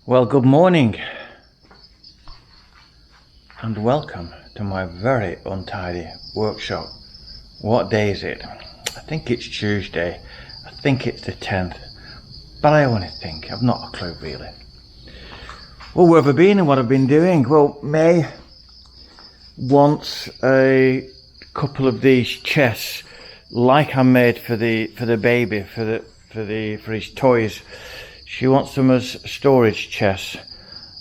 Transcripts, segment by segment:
Well, good morning and welcome to my very untidy workshop. What day is it? I think it's Tuesday. I think it's the 10th, but I only think. I've not a clue really. Well, where have I been and what I've been doing? Well, May wants a couple of these chests like I made for the baby for his toys. She wants them as storage chests.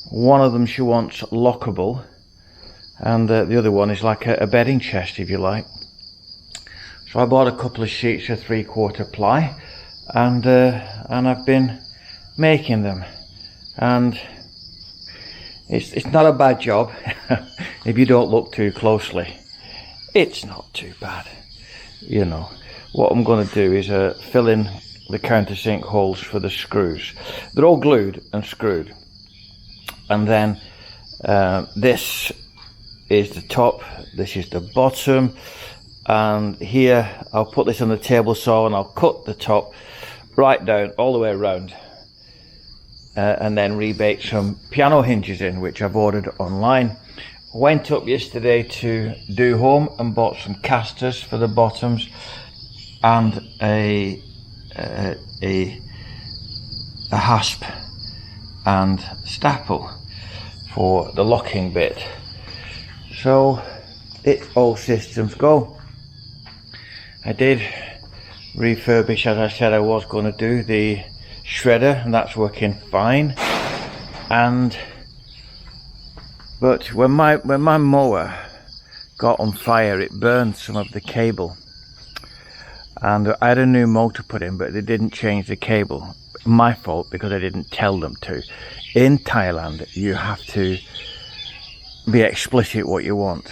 One of them she wants lockable, and the other one is like a bedding chest, if you like. So I bought a couple of sheets of 3/4 ply, and I've been making them, and it's not a bad job if you don't look too closely. It's not too bad, you know. What I'm going to do is fill in the countersink holes for the screws. They're all glued and screwed, and then this is the top, this is the bottom, and here I'll put this on the table saw and I'll cut the top right down all the way around, and then rebake some piano hinges in, which I've ordered online. Went up yesterday to Do Home and bought some casters for the bottoms and a hasp and staple for the locking bit. So it's all systems go. I did refurbish, as I said I was going to do, the shredder, and that's working fine. But when my mower got on fire, it burned some of the cable, and I had a new motor put in, but they didn't change the cable. My fault, because I didn't tell them to. In Thailand, you have to be explicit what you want.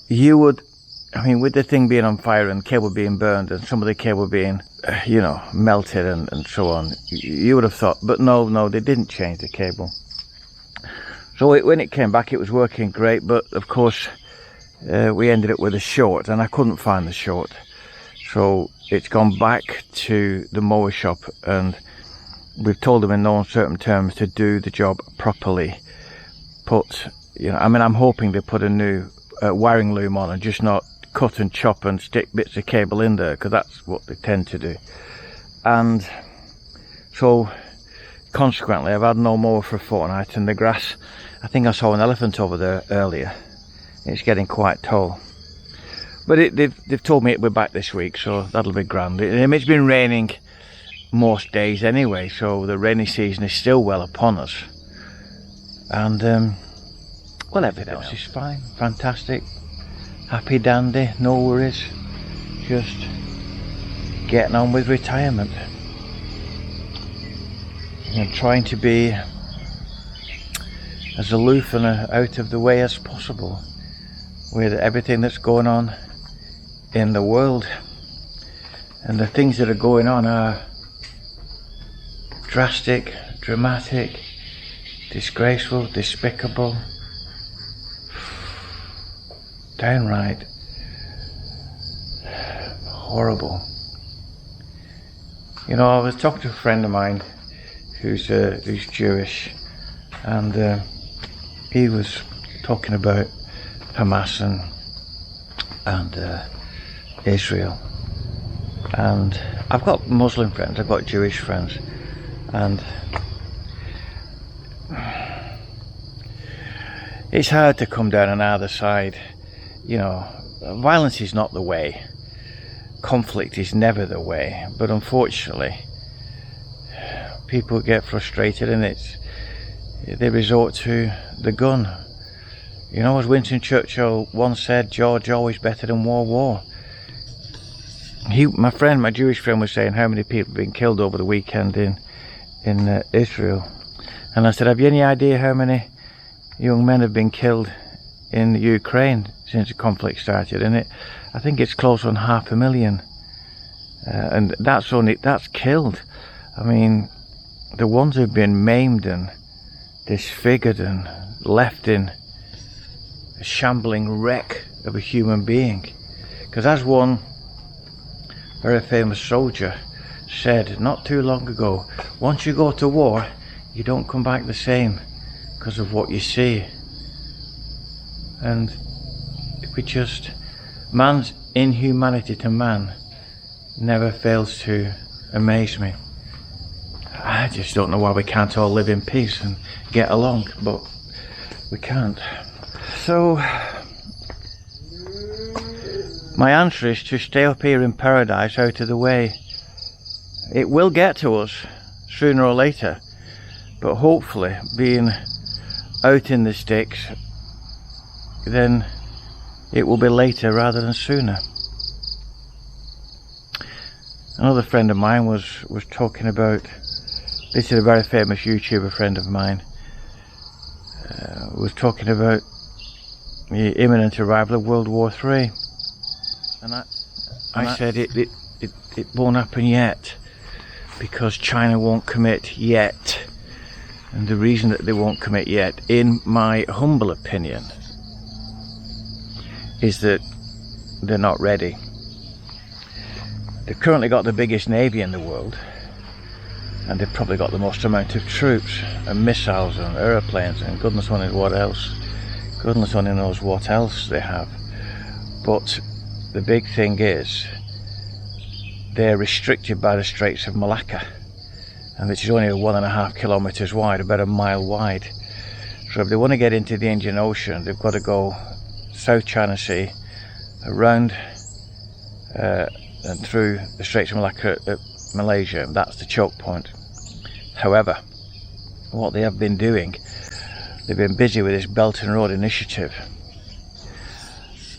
You would, I mean, with the thing being on fire and the cable being burned and some of the cable being, you know, melted and so on, you would have thought, but no, they didn't change the cable. So when it came back, it was working great, but of course, we ended up with a short, and I couldn't find the short. So it's gone back to the mower shop, and we've told them in no uncertain terms to do the job properly. You know, I mean, I'm hoping they put a new wiring loom on and just not cut and chop and stick bits of cable in there, because that's what they tend to do. And so consequently, I've had no mower for a fortnight, and the grass, I think I saw an elephant over there earlier. It's getting quite tall. But they've told me we're back this week, so that'll be grand. It's been raining most days anyway, so the rainy season is still well upon us. And, well, everything else is fine. Fantastic. Happy dandy, no worries. Just getting on with retirement. And trying to be as aloof and out of the way as possible with everything that's going on in the world. And the things that are going on are drastic, dramatic, disgraceful, despicable, downright horrible. You know, I was talking to a friend of mine who's Jewish, and he was talking about Hamas and Israel. And I've got Muslim friends, I've got Jewish friends, and it's hard to come down on either side. You know, violence is not the way, conflict is never the way, but unfortunately people get frustrated and they resort to the gun. You know, as Winston Churchill once said, George always better than war. My Jewish friend was saying how many people have been killed over the weekend in Israel, and I said, have you any idea how many young men have been killed in Ukraine since the conflict started? And I think it's close on 500,000, and that's killed. I mean, the ones who've been maimed and disfigured and left in a shambling wreck of a human being. Because as one very famous soldier said not too long ago, once you go to war, you don't come back the same because of what you see. And man's inhumanity to man never fails to amaze me. I just don't know why we can't all live in peace and get along, but we can't. So my answer is to stay up here in paradise, out of the way. It will get to us sooner or later, but hopefully being out in the sticks, then it will be later rather than sooner. Another friend of mine was talking about, this is a very famous YouTuber friend of mine, was talking about the imminent arrival of World War III, and I said it won't happen yet, because China won't commit yet. And the reason that they won't commit yet, in my humble opinion, is that they're not ready. They've currently got the biggest navy in the world, and they've probably got the most amount of troops and missiles and aeroplanes and goodness only what else. Goodness only knows what else they have. But the big thing is, they're restricted by the Straits of Malacca, and which is only 1.5 kilometers wide, about a mile wide. So if they want to get into the Indian Ocean, they've got to go South China Sea, around and through the Straits of Malacca at Malaysia. That's the choke point. However, what they have been doing, they've been busy with this Belt and Road Initiative,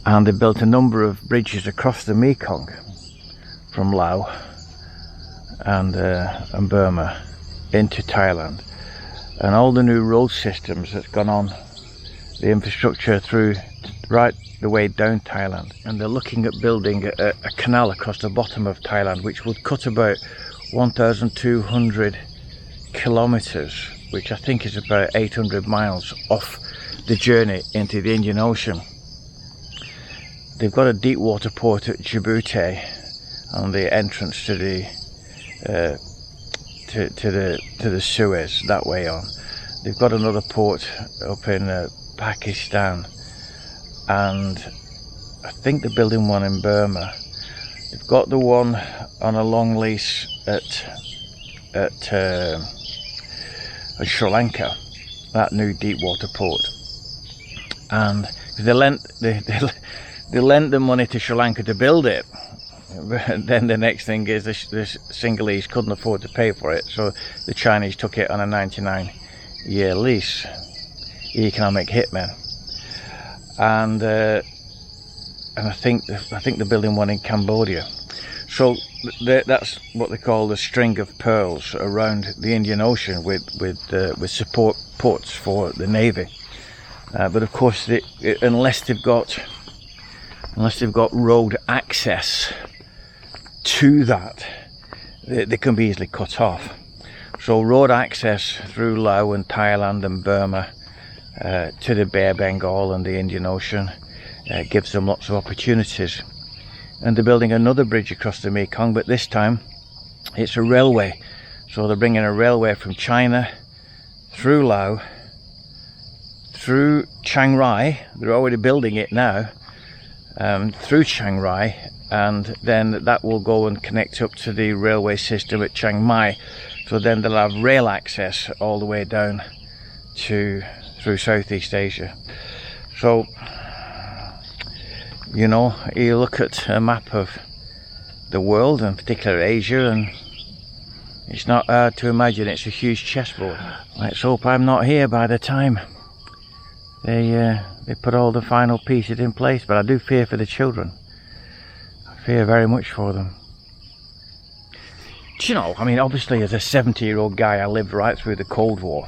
and they've built a number of bridges across the Mekong from Laos and Burma into Thailand, and all the new road systems that's gone on, the infrastructure through right the way down Thailand, and they're looking at building a canal across the bottom of Thailand, which would cut about 1,200 kilometers, which I think is about 800 miles off the journey into the Indian Ocean. They've got a deep water port at Djibouti on the entrance to the to the Suez, that way on. They've got another port up in Pakistan, and I think they're building one in Burma. They've got the one on a long lease at Sri Lanka, that new deep water port, and they lent the money to Sri Lanka to build it. But then the next thing is this Sinhalese couldn't afford to pay for it, so the Chinese took it on a 99-year lease. Economic hitmen. And I think they're building one in Cambodia. So that's what they call the string of pearls around the Indian Ocean, with support ports for the navy. But of course, unless they've got road access to that, they can be easily cut off. So road access through Laos and Thailand and Burma to the Bay of Bengal and the Indian Ocean gives them lots of opportunities. And they're building another bridge across the Mekong, but this time it's a railway. So they're bringing a railway from China through Laos, through Chiang Rai. They're already building it now, through Chiang Rai, and then that will go and connect up to the railway system at Chiang Mai. So then they'll have rail access all the way down through Southeast Asia. So, you know, you look at a map of the world, and particularly Asia, and it's not hard to imagine it's a huge chessboard. Let's hope I'm not here by the time they put all the final pieces in place, but I do fear for the children. I fear very much for them. Do you know, I mean, obviously as a 70-year-old guy, I lived right through the Cold War.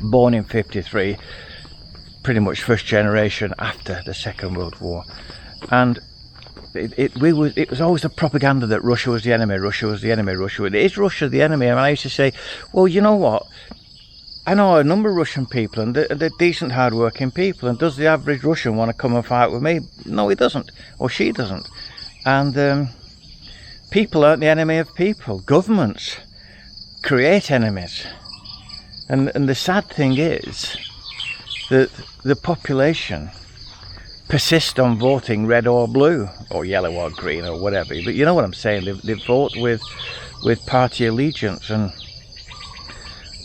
Born in '53, pretty much first generation after the Second World War. And it was always the propaganda that Russia was the enemy, Russia was the enemy, is Russia the enemy? And I used to say, well, you know what? I know a number of Russian people, and they're decent, hard-working people, and does the average Russian want to come and fight with me? No, he doesn't, or she doesn't. And people aren't the enemy of people. Governments create enemies. And the sad thing is that the population persist on voting red or blue, or yellow or green or whatever. But you know what I'm saying? They vote with party allegiance, and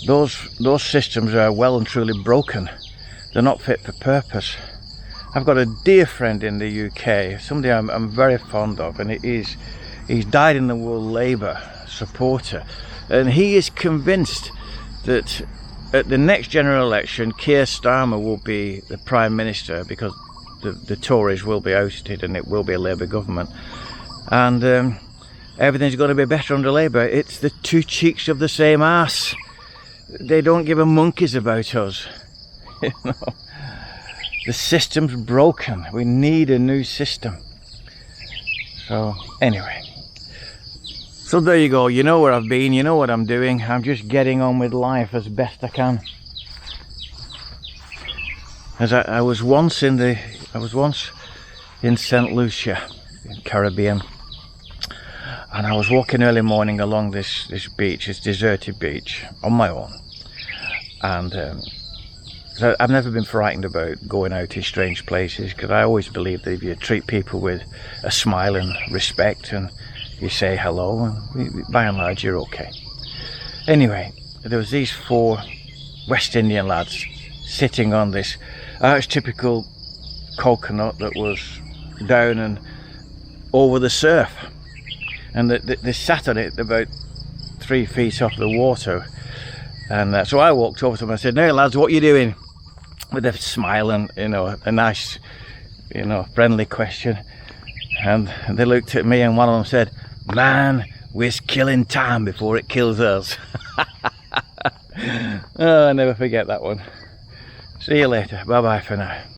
those systems are well and truly broken. They're not fit for purpose. I've got a dear friend in the UK, somebody I'm very fond of, and he's died in the World Labour supporter, and he is convinced that at the next general election Keir Starmer will be the Prime Minister, because the Tories will be ousted and it will be a Labour government, and everything's going to be better under Labour. It's the two cheeks of the same arse. They don't give a monkeys about us. You know, the system's broken. We need a new system. So anyway, so there you go. You know where I've been, you know what I'm doing. I'm just getting on with life as best I can. As I was once in St. Lucia in Caribbean, and I was walking early morning along this beach, this deserted beach, on my own. And so I've never been frightened about going out in strange places, because I always believe that if you treat people with a smile and respect, and you say hello, and by and large you're okay. Anyway, there was these 4 West Indian lads sitting on this archetypical coconut that was down and over the surf, and they sat on it about 3 feet off the water. And so I walked over to them and I said, "Now lads, what are you doing?" With a smile and, you know, a nice, you know, friendly question. And they looked at me, and one of them said, "Man, we're killing time before it kills us." Oh, I'll never forget that one. See you later. Bye bye for now.